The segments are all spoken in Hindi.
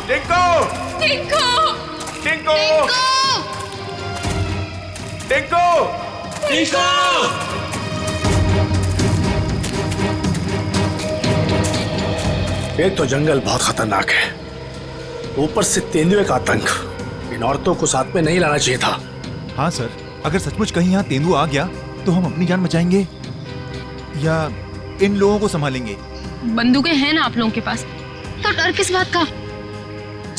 टिंकू टिंकू टिंकू टिंकू टिंकू! एक तो जंगल बहुत खतरनाक है, ऊपर से तेंदुए का आतंक। इन औरतों को साथ में नहीं लाना चाहिए था। हाँ सर, अगर सचमुच कहीं यहाँ तेंदुआ आ गया तो हम अपनी जान बचाएंगे या इन लोगों को संभालेंगे? बंदूकें हैं ना आप लोगों के पास, तो डर किस बात का?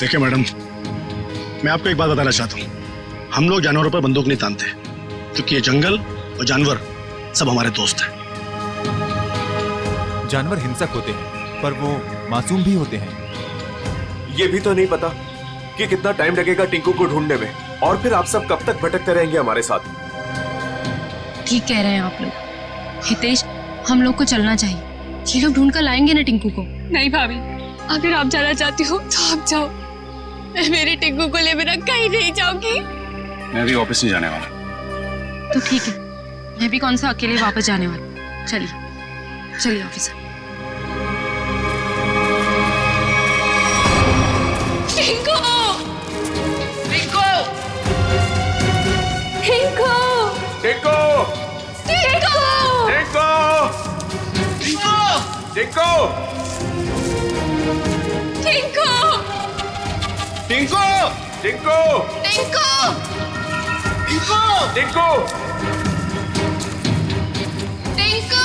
देखिए मैडम, मैं आपको एक बात बताना चाहता हूँ, हम लोग जानवरों पर बंदूक नहीं तानते, क्योंकि ये जंगल और जानवर सब हमारे दोस्त हैं। जानवर हिंसक होते हैं पर वो मासूम भी होते हैं। ये भी तो नहीं पता कि कितना टाइम लगेगा टिंकू को ढूंढने में, और फिर आप सब कब तक भटकते रहेंगे हमारे साथ। ठीक कह रहे हैं आप लोग। हितेश, हम लोग को चलना चाहिए। ये लोग ढूंढ कर लाएंगे ना टिंकू को। नहीं भाभी, अगर आप जाना चाहती हो तो आप जाओ, मैं मेरे टिंकू को ले बिना कहीं नहीं जाऊंगी। मैं भी ऑफिस नहीं जाने वाला। तो ठीक है, मैं भी कौन सा अकेले वापस जाने वाली। चलिए चलिए ऑफिसर। टिंकू! टिंकू टिंकू! टिंकू टिंकू! टिंकू टिंकू टिंकू! टिंकू टिंकू टिंकू! टिंकू टिंकू! टिंकू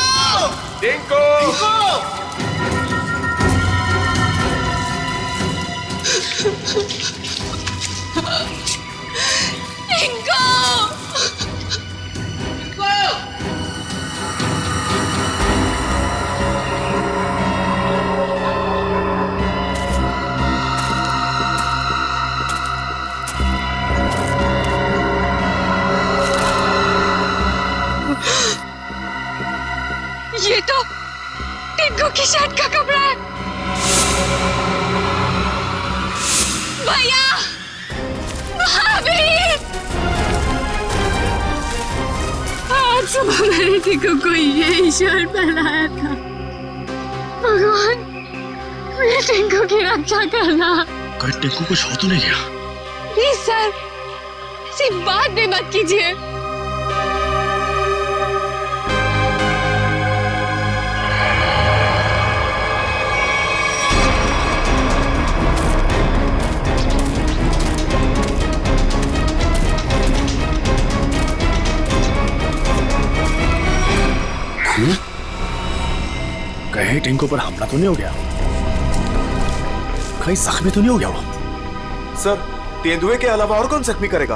टिंकू! ये तो टिंकू की शर्ट का कपड़ा है। भैया! भाभी! आज सुबह मैंने टिंकू को यही शर्ट पहनाया था। भगवान, मेरे टिंकू की रक्षा करना। कहीं टिंकू कुछ हो तो नहीं गया? प्लीज सर, ऐसी बात भी मत कीजिए। कहीं टिंकू पर हमला तो नहीं हो गया? कहीं जख्मी तो नहीं हो गया वो? सर, तेंदुए के अलावा और कौन जख्मी करेगा?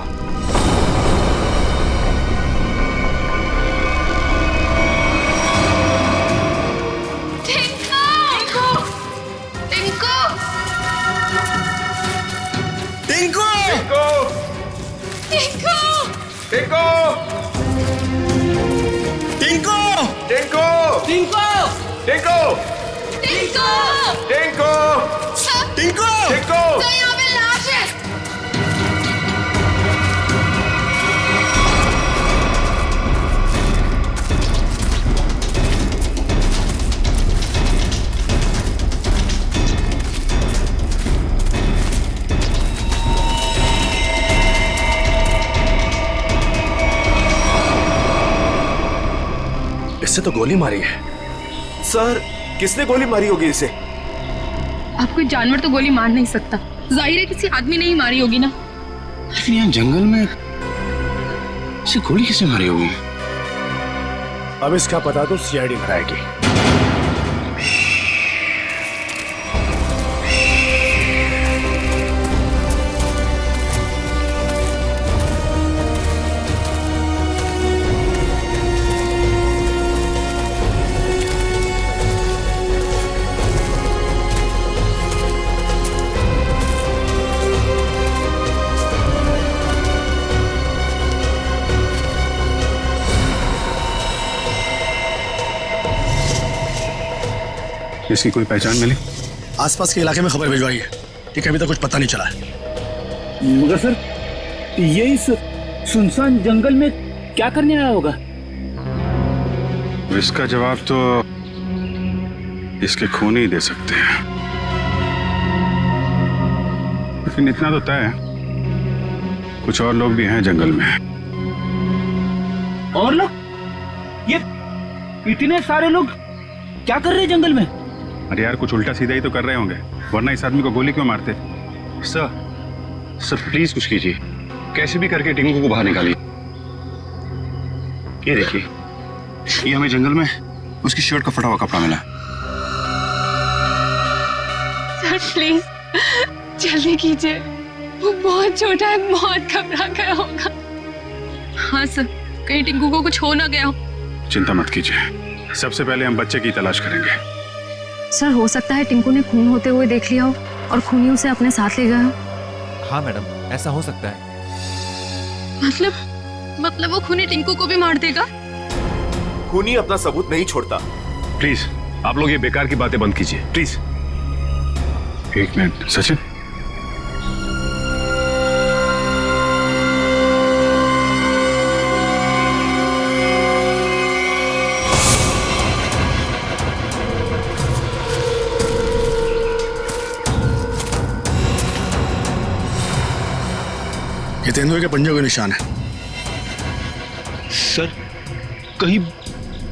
टिंकू! टिंकू! टिंकू! टिंकू टिंकू! टिंकू टिंकू! टिंकू टिंकू! टिंकू टिंकू! टिंकू सर, टिंकू! टिंकू सर, यहाँ पे लाश है। इससे तो गोली मारी है। सर, किसने गोली मारी होगी इसे? अब कोई जानवर तो गोली मार नहीं सकता, जाहिर है किसी आदमी ने ही मारी होगी ना। लेकिन यहाँ जंगल में इसे गोली किसने मारी होगी? अब इसका पता तो सीआईडी लगाएगी। इसकी कोई पहचान मिली? आसपास के इलाके में खबर भिजवाई है, ठीक है, अभी तक कुछ पता नहीं चला है। मगर सर, ये इस सुनसान जंगल में क्या करने आया होगा? इसका जवाब तो इसके खून ही दे सकते हैं। लेकिन इतना तो तय है, कुछ और लोग भी हैं जंगल में। और लोग? ये इतने सारे लोग क्या कर रहे हैं जंगल में? अरे यार, कुछ उल्टा सीधा ही तो कर रहे होंगे, वरना इस आदमी को गोली क्यों मारते? सर प्लीज कुछ कीजिए, कैसे भी करके टिंकू को बाहर निकालिए। ये देखिए, ये हमें जंगल में उसकी शर्ट का फटा हुआ कपड़ा मिला। सर प्लीज जल्दी कीजिए, वो बहुत छोटा है, बहुत घबरा गया होगा। हाँ सर, कहीं टिंकू को कुछ हो ना गया हो। चिंता मत कीजिए, सबसे पहले हम बच्चे की तलाश करेंगे। सर हो सकता है टिंकू ने खून होते हुए देख लिया हो और खूनी उसे अपने साथ ले गया हो। हाँ मैडम, ऐसा हो सकता है। मतलब वो खूनी टिंकू को भी मार देगा? खूनी अपना सबूत नहीं छोड़ता। प्लीज आप लोग ये बेकार की बातें बंद कीजिए, प्लीज। एक मिनट सचिन, ये तेंदुए के पंजों के निशान है। सर कहीं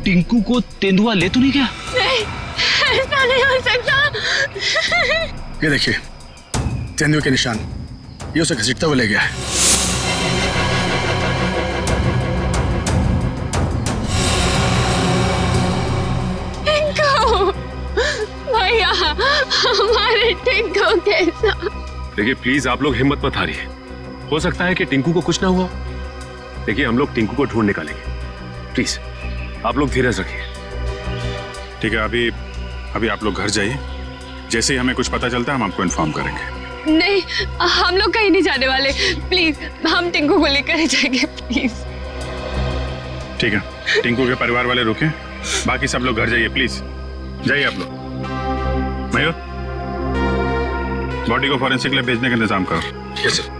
टिंकू को तेंदुआ ले तो नहीं गया? नहीं, ऐसा नहीं हो सकता। ये देखिए तेंदुए के निशान, ये उसे घसीटता हुआ ले गया है। टिंकू भैया, हमारे टिंकू कैसा? देखिए प्लीज आप लोग हिम्मत मत हारिए, हो सकता है कि टिंकू को कुछ ना हुआ। देखिए हम लोग टिंकू को ढूंढ निकालेंगे, प्लीज आप लोग धीरज रखिए। ठीक है, अभी आप लोग घर जाइए, जैसे ही हमें कुछ पता चलता है हम आपको इन्फॉर्म करेंगे। नहीं, हम लोग कहीं नहीं जाने वाले, प्लीज हम टिंकू को लेकर जाएंगे, प्लीज। ठीक है, टिंकू के परिवार वाले रुके, बाकी सब लोग घर जाइए, प्लीज जाइए आप लोग। मयूर, बॉडी को फॉरेंसिक लैब भेजने का इंतजाम करो। Yes sir.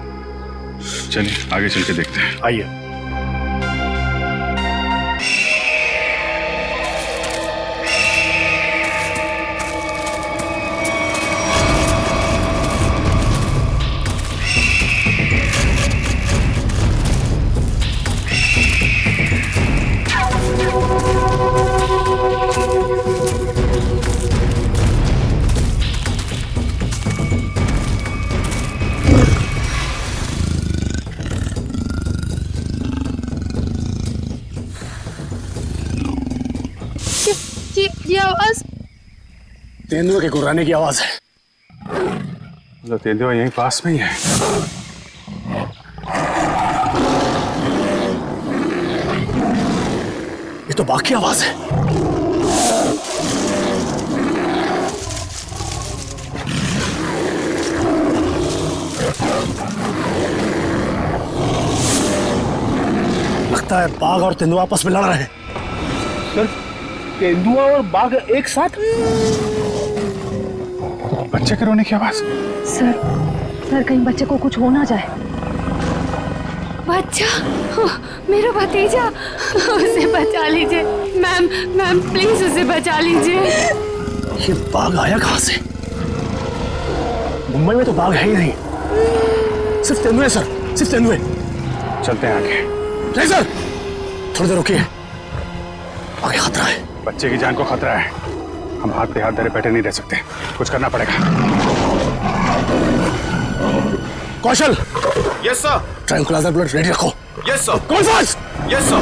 चलिए आगे चल के देखते हैं। आइए। ये आवाज तेंदुए के गुर्राने की आवाज है। तो तेंदुआ यहीं पास में ही है। ये तो बाघ की आवाज है। लगता है बाघ और तेंदुआ आपस में लड़ रहे हैं। सर तेंदुआ और बाघ एक साथ? बच्चे के रोने की आवाज। सर कहीं बच्चे को कुछ हो ना जाए। बच्चा, मेरा भतीजा, उसे बचा लीजिए मैम प्लीज उसे बचा लीजिए। ये बाघ आया कहां से? मुंबई में तो बाघ है ही नहीं, सिर्फ तेंदुए सर, सिर्फ तेंदुए। चलते हैं आगे। नहीं सर, थोड़ी देर रुकिए, आगे खतरा है। बच्चे की जान को खतरा है, हम हाथ पे हाथ धरे बैठे नहीं रह सकते, कुछ करना पड़ेगा। Kaushal. Yes sir. Tranquilizer blood ready रखो। Yes sir. कौन फास्ट? Yes sir.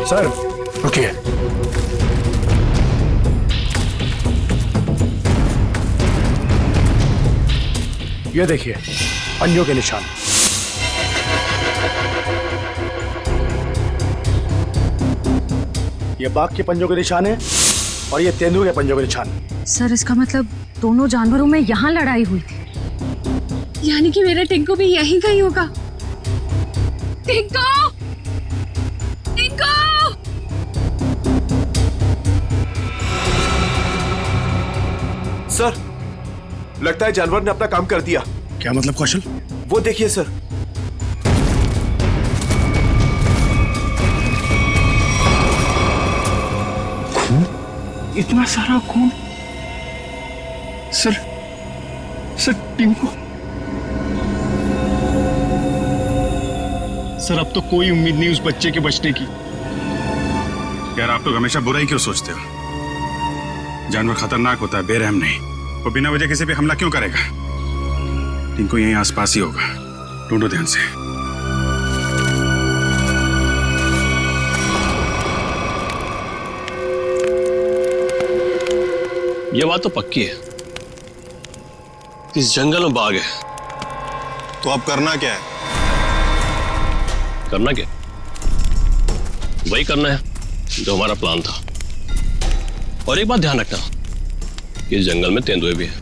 सर रुकिए। ये देखिए पंजों के निशान। ये बाघ के पंजों के निशान है और ये तेंदुए के पंजों के निशान। सर इसका मतलब दोनों जानवरों में यहाँ लड़ाई हुई थी। यानी कि मेरा टिंकू भी यहीं कहीं होगा। टिंकू, टिंकू! सर लगता है जानवर ने अपना काम कर दिया। क्या मतलब कौशल? वो देखिए सर। इतना सारा खून। Sir, sir Tinku. सर अब तो कोई उम्मीद नहीं उस बच्चे के बचने की। यार आप लोग हमेशा बुरा ही क्यों सोचते हो? जानवर खतरनाक होता है, बेरहम नहीं। वो बिना वजह किसी पे हमला क्यों करेगा? टिंकू यहीं आसपास ही होगा, ढूंढो ध्यान से। ये बात तो पक्की है, इस जंगल में बाघ है। तो अब करना क्या है? करना क्या? वही करना है जो हमारा प्लान था। और एक बात ध्यान रखना, इस जंगल में तेंदुए भी हैं,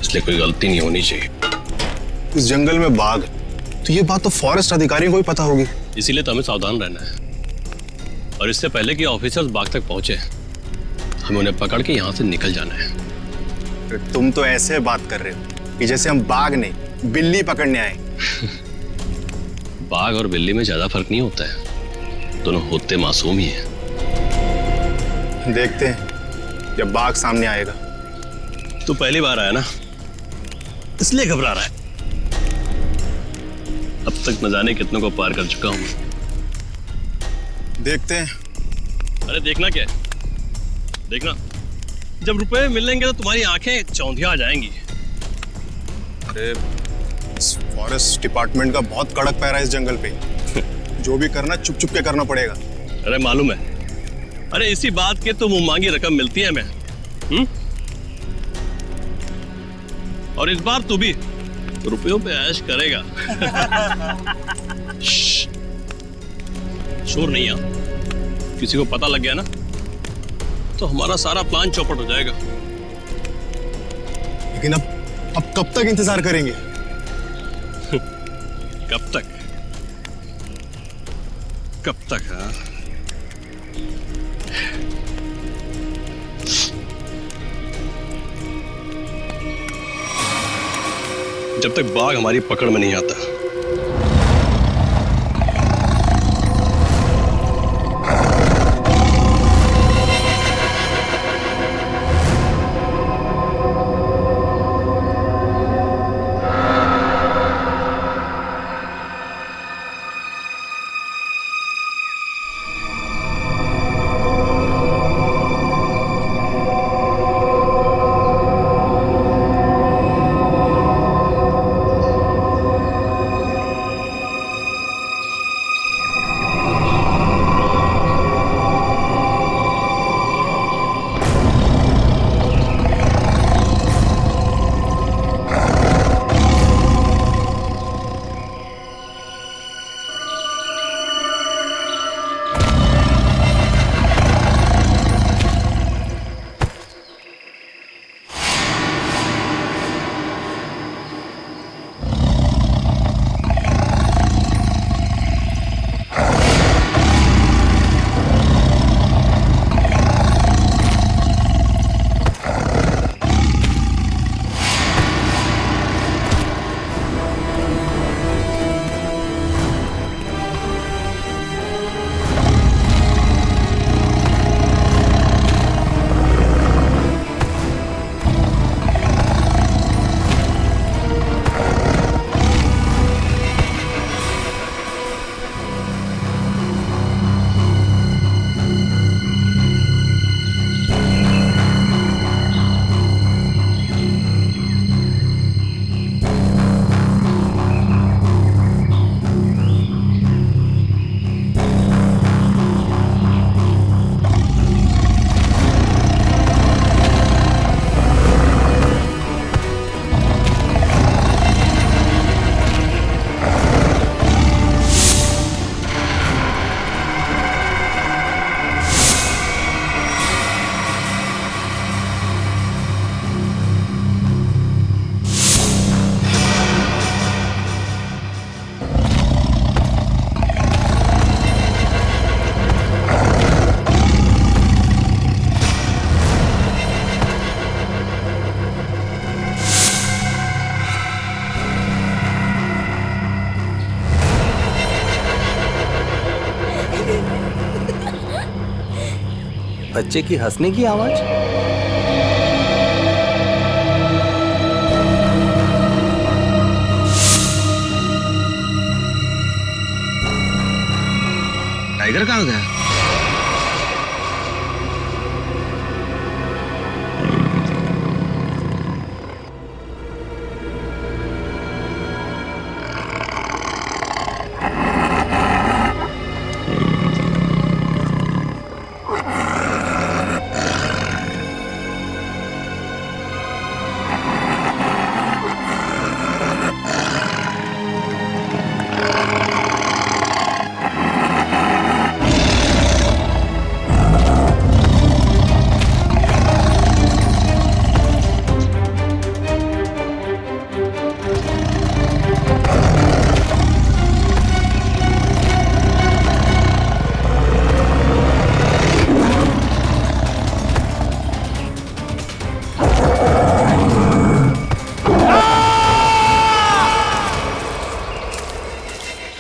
इसलिए कोई गलती नहीं होनी चाहिए। इस जंगल में बाघ, तो ये बात तो फॉरेस्ट अधिकारियों को भी पता होगी। इसीलिए तो हमें सावधान रहना है। और इससे पहले कि ऑफिसर्स बाघ तक पहुंचे, हमें उन्हें पकड़ के यहां से निकल जाना है। तुम तो ऐसे बात कर रहे हो कि जैसे हम बाघ नहीं बिल्ली पकड़ने आए। बाघ और बिल्ली में ज्यादा फर्क नहीं होता है, दोनों होते मासूम ही हैं। देखते हैं जब बाघ सामने आएगा। तू पहली बार आया ना, इसलिए घबरा रहा है। अब तक न जाने कितनों को पार कर चुका हूं। देखते हैं। अरे देखना क्या है? देखना, जब रुपए मिलेंगे तो तुम्हारी आंखें चौंधिया आ जाएंगी। अरे फॉरेस्ट डिपार्टमेंट का बहुत कड़क पैरा है इस जंगल पे। जो भी करना चुप चुप के करना पड़ेगा। अरे मालूम है, अरे इसी बात के तो मुंह मांगी रकम मिलती है हमें। और इस बार तू भी रुपयों पे ऐश करेगा। शोर नहीं आ, किसी को पता लग गया ना तो हमारा सारा प्लान चौपट हो जाएगा। लेकिन अब कब तक इंतजार करेंगे? कब तक? कब तक? हाँ, जब तक बाघ हमारी पकड़ में नहीं आता। बच्चे की हंसने की आवाज। टाइगर कहाँ गया?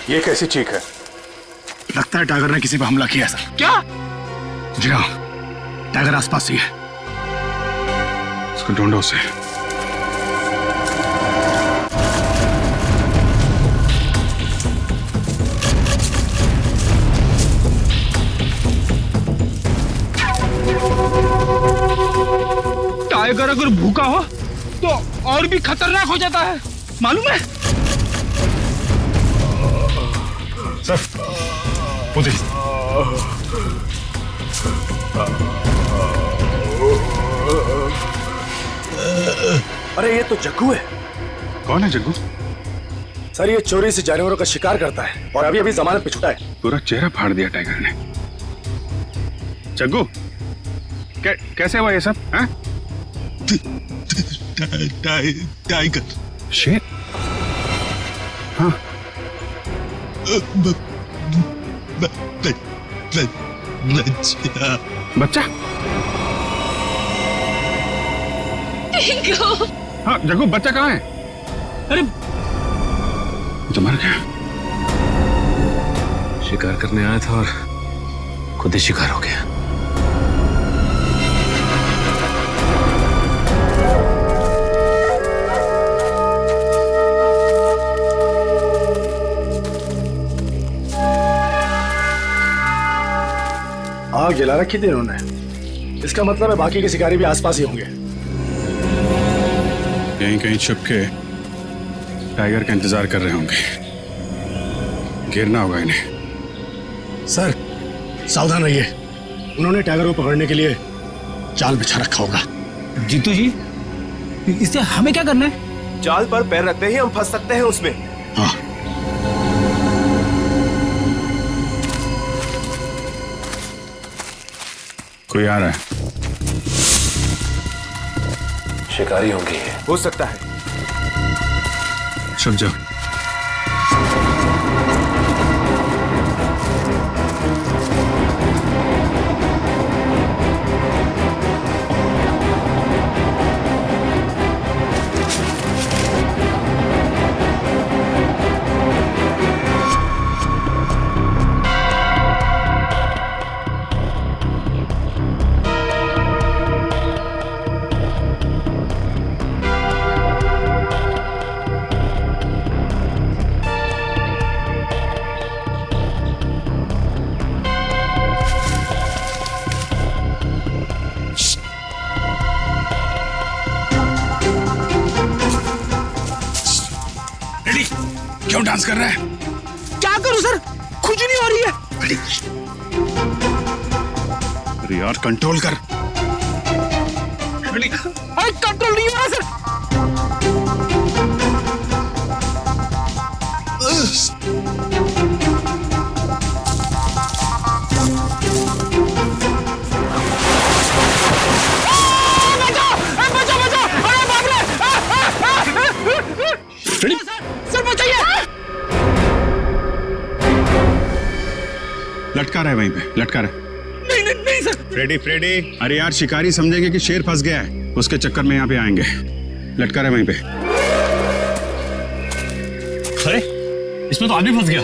ये कैसी चीख है? लगता है टाइगर ने किसी पर हमला किया सर। क्या? जी हाँ, टाइगर आसपास ही है। उसको ढूंढो उसे। टाइगर अगर भूखा हो तो और भी खतरनाक हो जाता है, मालूम है? सर, उधर। अरे ये तो जग्गू है। कौन है जग्गू? सर ये चोरी से जानवरों का शिकार करता है और अभी अभी जमानत पे छुटा है। पूरा चेहरा फाड़ दिया टाइगर ने। जग्गू, कैसे हुआ ये सब? हैं? टाइगर शेर? हाँ। बच्चा? टिंकू। हाँ जग्गू, बच्चा कहाँ है? अरे तो मर गया। शिकार करने आया था और खुद ही शिकार हो गया। आग जला रखी थी इन्होंने। इसका मतलब है बाकी के शिकारी भी आसपास ही होंगे। कहीं कहीं छुप के टाइगर का इंतजार कर रहे होंगे। गिरना होगा इन्हें। सर सावधान रहिए, उन्होंने टाइगर को पकड़ने के लिए जाल बिछा रखा होगा। जीतू जी, इससे हमें क्या करना है? जाल पर पैर रखते ही हम फंस सकते हैं उसमें। हाँ। कोई आ रहा है। शिकारी होंगे। हो सकता है। सब जाओ। क्यों डांस कर रहा है? क्या करूं सर, खुजली हो रही है। अरे यार कंट्रोल कर। अरे कंट्रोल नहीं हो रहा सर। लटका रहा है वहीं पे, लटका रहा है। नहीं नहीं नहीं सर। फ्रेडी फ्रेडी, अरे यार शिकारी समझेंगे कि शेर फंस गया है, उसके चक्कर में यहाँ पे आएंगे। लटका रहा है वहीं पे। अरे इसमें तो आदमी फंस गया।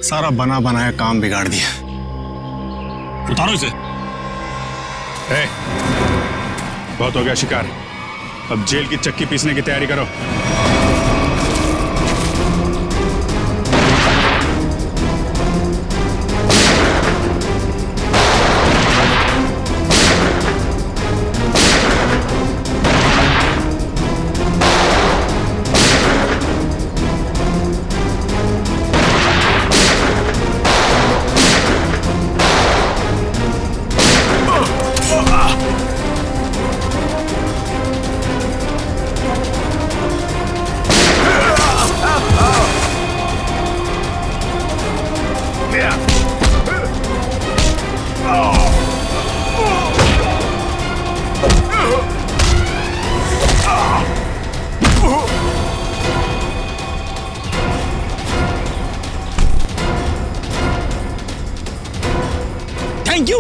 सारा बना बनाया काम बिगाड़ दिया। उतारो इसे। बहुत हो गया शिकार, अब जेल की चक्की पीसने की तैयारी करो। Thank you.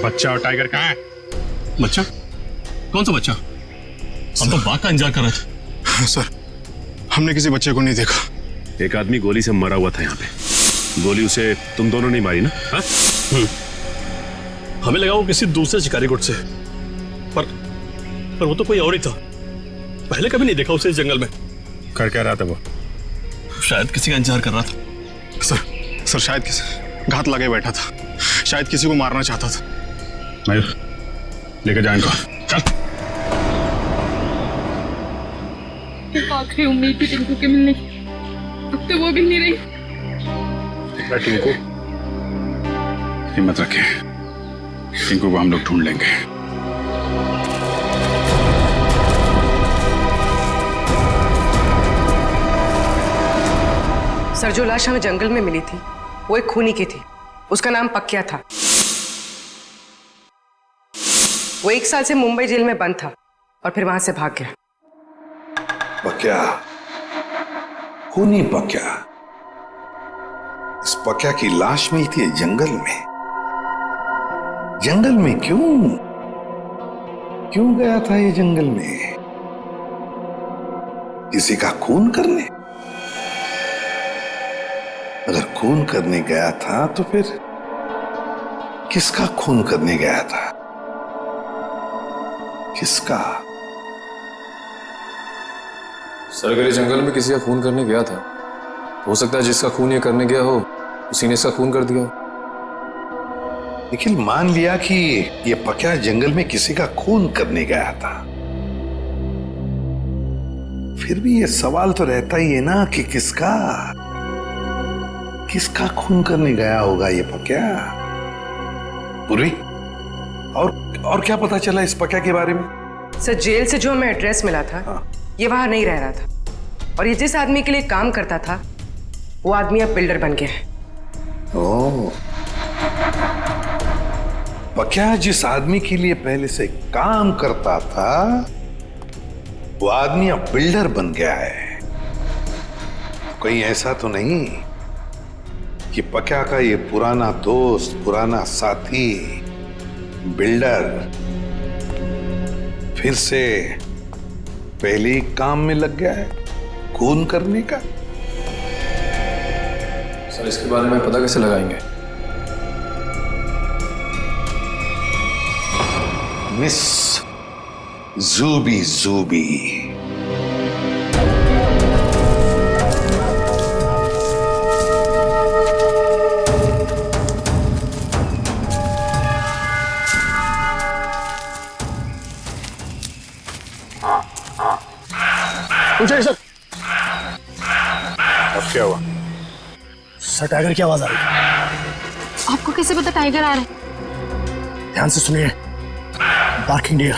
बच्चा और टाइगर कहाँ है? बच्चा? कौन सा बच्चा? हम तो बाघ का इंतजार कर रहे थे। सर, हमने किसी बच्चे को नहीं देखा। एक आदमी गोली से मरा हुआ था यहाँ पे। गोली उसे तुम दोनों ने मारी ना? हाँ? हमें लगा वो किसी दूसरे शिकारी गुट से, पर वो तो कोई और ही था। पहले कभी नहीं देखा उसे इस जंगल में। कर क्या रहा था वो? शायद किसी का इंतजार कर रहा था। सर शायद किसी घात लगे बैठा था, शायद किसी को मारना चाहता था। मयूर, लेकर जाए इनको। चल। आखिरी उम्मीद थी टिंकू के मिलने की, अब तो वो भी नहीं रही। टिंकू, हिम्मत रखे, टिंकू को हम लोग ढूंढ लेंगे। सर, जो लाश हमें जंगल में मिली थी वो एक खूनी की थी। उसका नाम पक्या था। वो 1 साल से मुंबई जेल में बंद था और फिर वहां से भाग गया। पक्या, खूनी पक्या। इस पक्या की लाश मिली थी जंगल में। जंगल में क्यों गया था ये जंगल में? किसी का खून करने? अगर खून करने गया था तो फिर किसका खून करने गया था? किसका? सर, अगर ये जंगल में किसी का खून करने गया था, हो सकता है जिसका खून ये करने गया हो उसी ने इसका खून कर दिया। निखिल, मान लिया कि ये पक्या जंगल में किसी का खून करने गया था, फिर भी ये सवाल तो रहता ही है ना कि किसका खून करने गया होगा ये पक्या? पूर्वी, और क्या पता चला इस पक्या के बारे में? सर, जेल से जो हमें एड्रेस मिला था, ये वहां नहीं रह रहा था, और ये जिस आदमी के लिए काम करता था वो आदमी अब बिल्डर बन गया है। ओह, पक्या जिस आदमी के लिए पहले से काम करता था वो आदमी अब बिल्डर बन गया है। कहीं ऐसा तो नहीं कि पक्या का ये पुराना दोस्त, पुराना साथी बिल्डर फिर से पहले ही काम में लग गया है खून करने का? सर, इसके बारे में पता कैसे लगाएंगे? मिस जूबी। पूछे सर। अब क्या हुआ? सर, टाइगर की आवाज आ रही है। आपको कैसे पता टाइगर आ रहा है? ध्यान से सुनिए। बार्किंग डियर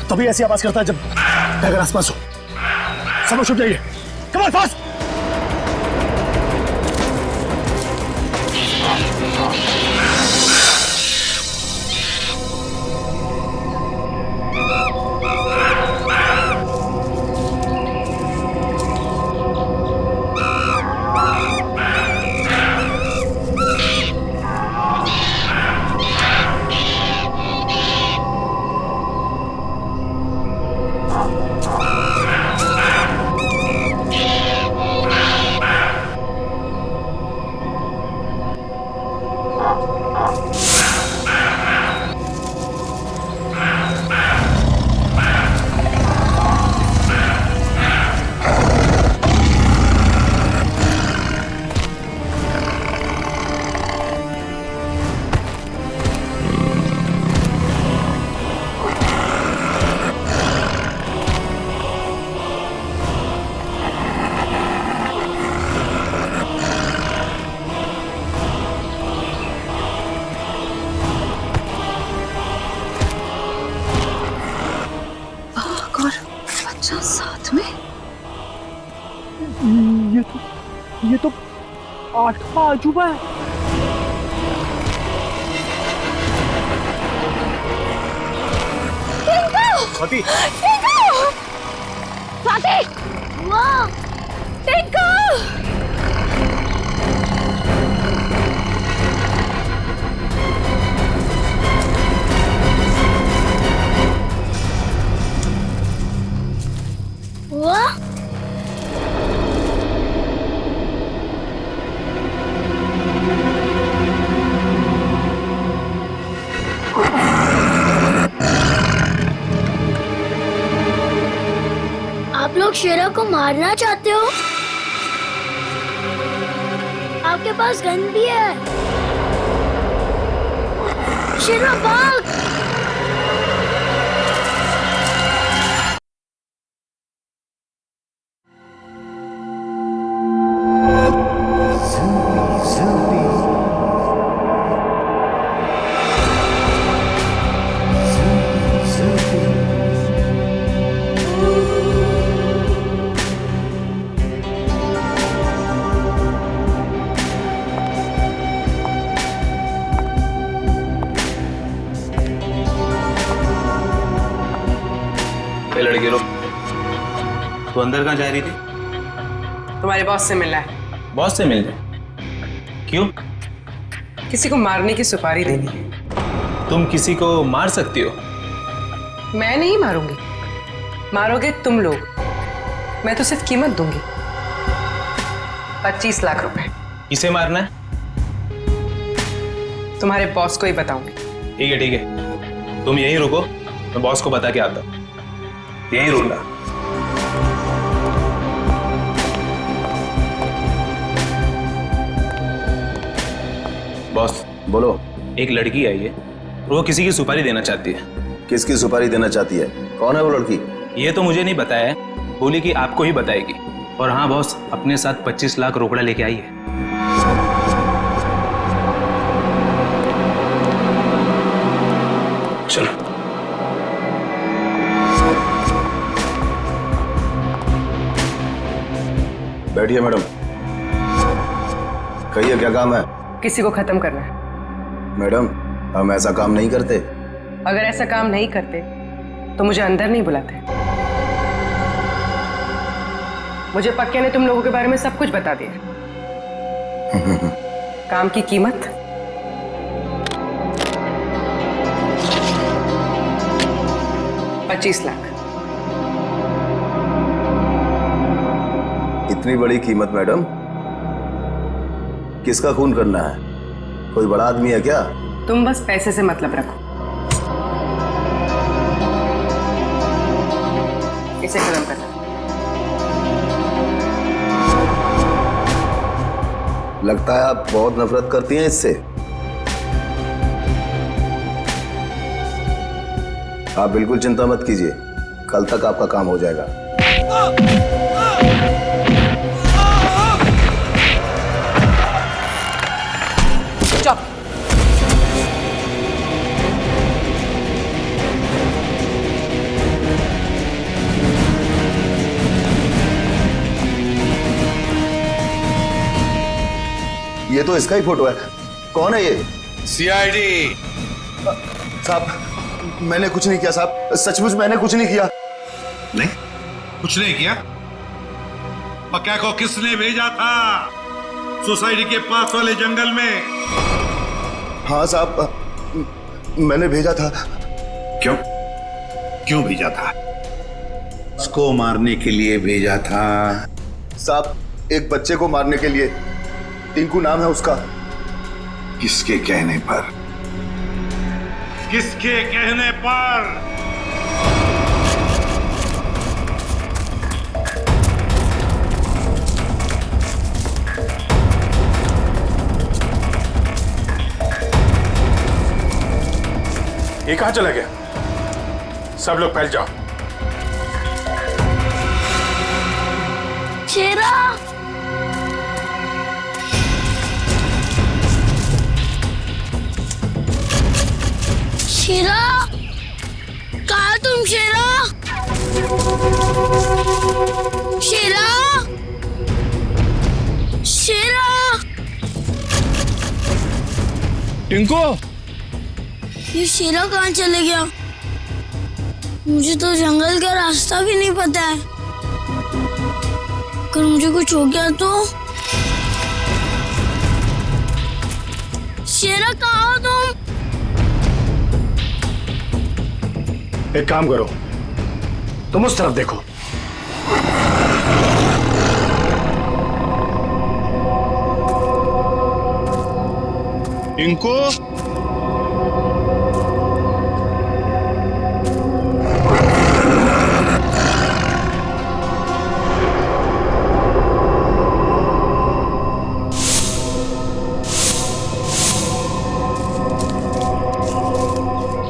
तभी ऐसी आवाज करता है जब टाइगर आसपास हो। सब लोग छुप जाइए। Come on, fast. शेरा साथ में? ये तो आठवां अजूबा है। स्वाति, स्वाति! वाह! टिंकू! वाह! आप लोग शेरा को मारना चाहते हो? आपके पास गन भी है। शेरा भाग! लड़के लोग, तू अंदर कहाँ जा रही थी? तुम्हारे बॉस से मिलना है। बॉस से मिलने? क्यों? किसी को मारने की सुपारी देनी है। तुम किसी को मार सकती हो? मैं नहीं मारूंगी, मारोगे तुम लोग। मैं तो सिर्फ कीमत दूंगी, 25 लाख रुपए। किसे मारना है? तुम्हारे बॉस को ही बताऊंगी। ठीक है ठीक है, तुम यहीं रुको, मैं बॉस को बता के आता हूँ। यहीं रुकना। बॉस बोलो। एक लड़की आई है, वो किसी की सुपारी देना चाहती है। किसकी सुपारी देना चाहती है? कौन है वो लड़की? ये तो मुझे नहीं बताया है, बोली कि आपको ही बताएगी। और हाँ बॉस, अपने साथ 25 लाख रोकड़ा लेके आई है। चलो। बैठिए मैडम। कहिए क्या काम है? किसी को खत्म करना है। मैडम, हम ऐसा काम नहीं करते। अगर ऐसा काम नहीं करते तो मुझे अंदर नहीं बुलाते। मुझे पक्के ने तुम लोगों के बारे में सब कुछ बता दिया। काम की कीमत 25 लाख। इतनी बड़ी कीमत मैडम? किसका खून करना है? कोई बड़ा आदमी है क्या? तुम बस पैसे से मतलब रखो। इसे खत्म करना। लगता है आप बहुत नफरत करती हैं इससे। आप बिल्कुल चिंता मत कीजिए, कल तक आपका काम हो जाएगा। चुप। ये तो इसका ही फोटो है। कौन है ये? सीआईडी। साहब, मैंने कुछ नहीं किया साहब, सचमुच मैंने कुछ नहीं किया। नहीं, कुछ नहीं किया? पक्का को किसने भेजा था सोसाइटी के पास वाले जंगल में? हाँ साहब, मैंने भेजा था। क्यों? क्यों भेजा था? उसको मारने के लिए भेजा था? साहब, एक बच्चे को मारने के लिए। टिंकू नाम है उसका। किसके कहने पर? किसके कहने पर? ये कहां चला गया? सब लोग फैल जाओ। शेरा! शेरा! कहाँ तुम शेरा? टिंकू, ये शेरा कहाँ चले गया? मुझे तो जंगल का रास्ता भी नहीं पता है। अगर मुझे कुछ हो गया तो? शेरा कहाँ हो तुम? एक काम करो, तुम उस तरफ देखो। टिंकू,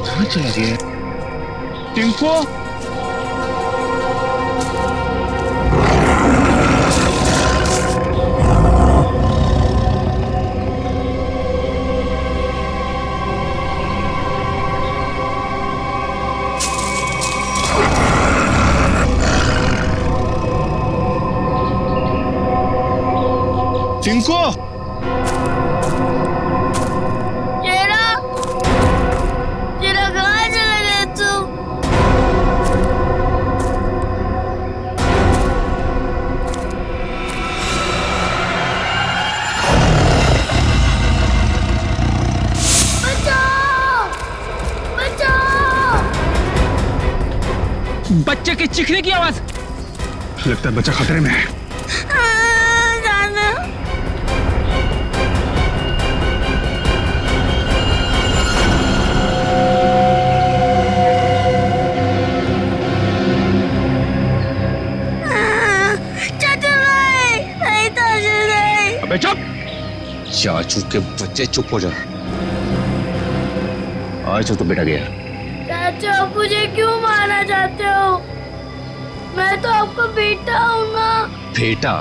कहाँ चला गया? टिंकू, टिंकू, शेरा, शेरा कहाँ चला गया तू? बचाओ! बचाओ! बच्चे की चीखने की आवाज। लगता है बच्चा खतरे में है। जाना। अबे चुप! चाचू के बच्चे चुप हो जा। आज तो बेटा गया। चाचा, आप मुझे क्यों मारना चाहते हो? मैं तो आपका बेटा हूँ ना। बेटा,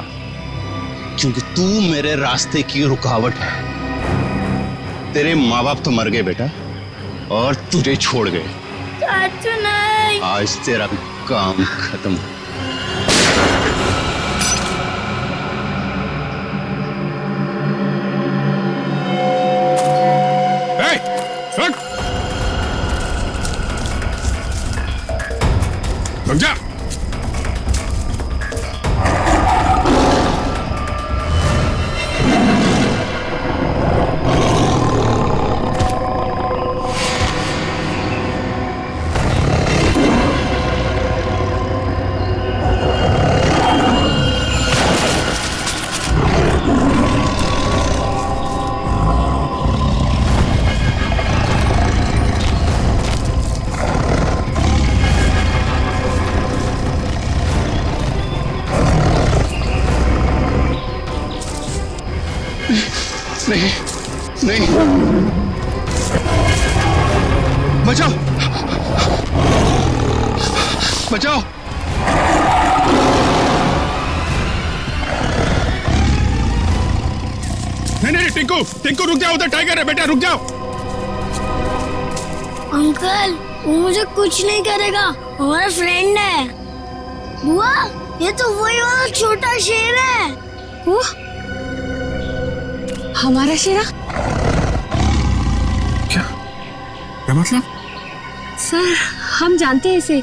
क्योंकि तू मेरे रास्ते की रुकावट है। तेरे माँ बाप तो मर गए बेटा, और तुझे छोड़ गए। चाचू नहीं। आज तेरा काम खत्म। रुक जा। नहीं, नहीं, बचाओ, बचाओ। नहीं, टिंकू, टिंकू रुक जाओ, उधर टाइगर है बेटा, रुक जाओ। अंकल, वो मुझे कुछ नहीं करेगा, हमारा फ्रेंड है। बुआ, ये तो वही वाला छोटा शेर है। वो हमारा शेरा? क्या मतलब? सर, हम जानते हैं इसे।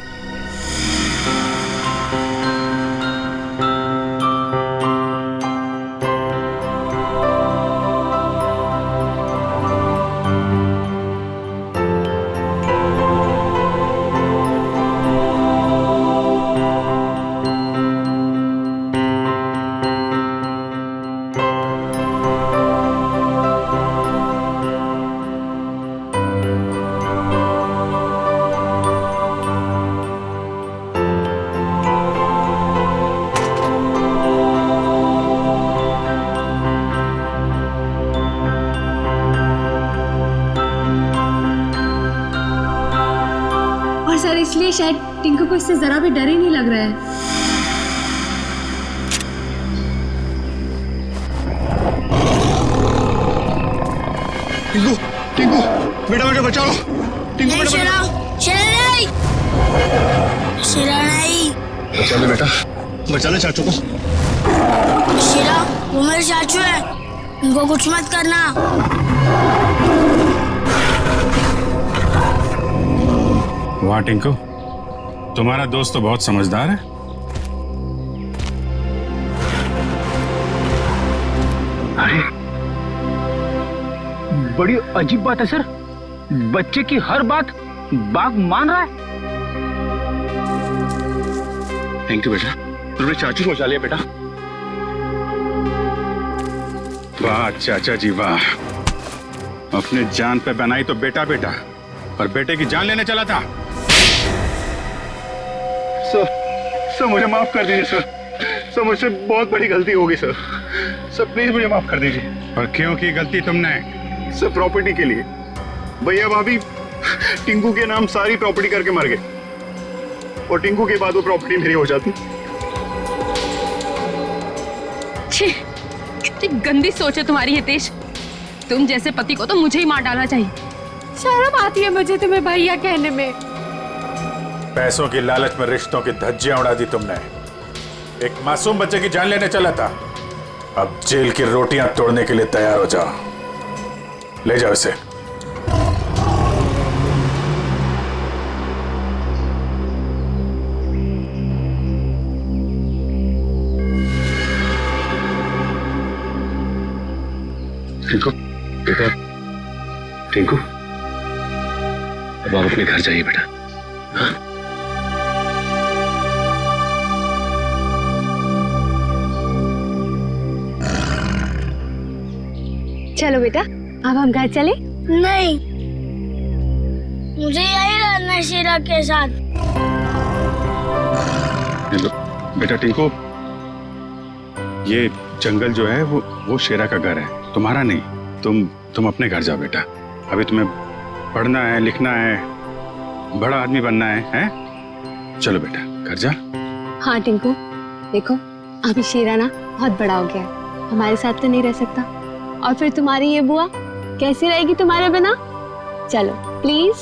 सर, इसलिए शायद टिंकू को इससे जरा भी डर ही नहीं लग रहा है। टिंकू, टिंकू, बेटा बेटा बचाओ। टिंकू बेटा, शेरा, शेरा नहीं, शेरा नहीं। बचा ले बेटा, बचा ले चाचू को। शेरा, वो मेरे चाचू है, उनको कुछ मत करना। वाह टिंकू, तुम्हारा दोस्त तो बहुत समझदार है। अरे बड़ी अजीब बात है सर, बच्चे की हर बात बाघ मान रहा है। थैंक यू बेटा, तुमने चाचू को बचा लिया बेटा। वाह चाचा जी वाह, अपने जान पे बनाई तो बेटा बेटा, और बेटे की जान लेने चला था। सर मुझे माफ कर दीजिए सर, मुझसे बहुत बड़ी गलती होगी सर, प्लीज मुझे माफ कर दीजिए। और क्यों की गलती तुमने? सर प्रॉपर्टी के लिए, भैया भाभी टिंकू के नाम सारी प्रॉपर्टी करके मर गए, और टिंकू के बाद वो प्रॉपर्टी मेरी हो जाती। छी, कितनी गंदी सोच है तुम्हारी हितेश। तुम जैसे पति को तो मुझे ही मार डालना चाहिए। शर्म आती है मुझे तुम्हें भैया कहने में। पैसों की लालच में रिश्तों की धज्जियां उड़ा दी तुमने। एक मासूम बच्चे की जान लेने चला था, अब जेल की रोटियां तोड़ने के लिए तैयार हो जाओ। ले जाओ इसे। टिंकू बेटा, टिंकू अब आप अपने घर जाइए बेटा। हाँ? चलो बेटा, अब हम घर चले। नहीं, मुझे यही रहना है शीरा के साथ। बेटा टिंकू, ये जंगल जो है वो शेरा का घर है, तुम्हारा नहीं। तुम अपने घर जाओ बेटा। अभी तुम्हें पढ़ना है, लिखना है, बड़ा आदमी बनना है? चलो बेटा घर जा। हाँ टिंकू, देखो अभी शेरा ना बहुत बड़ा हो गया है, हमारे साथ तो नहीं रह सकता, और फिर तुम्हारी ये बुआ कैसी रहेगी तुम्हारे बिना? चलो प्लीज।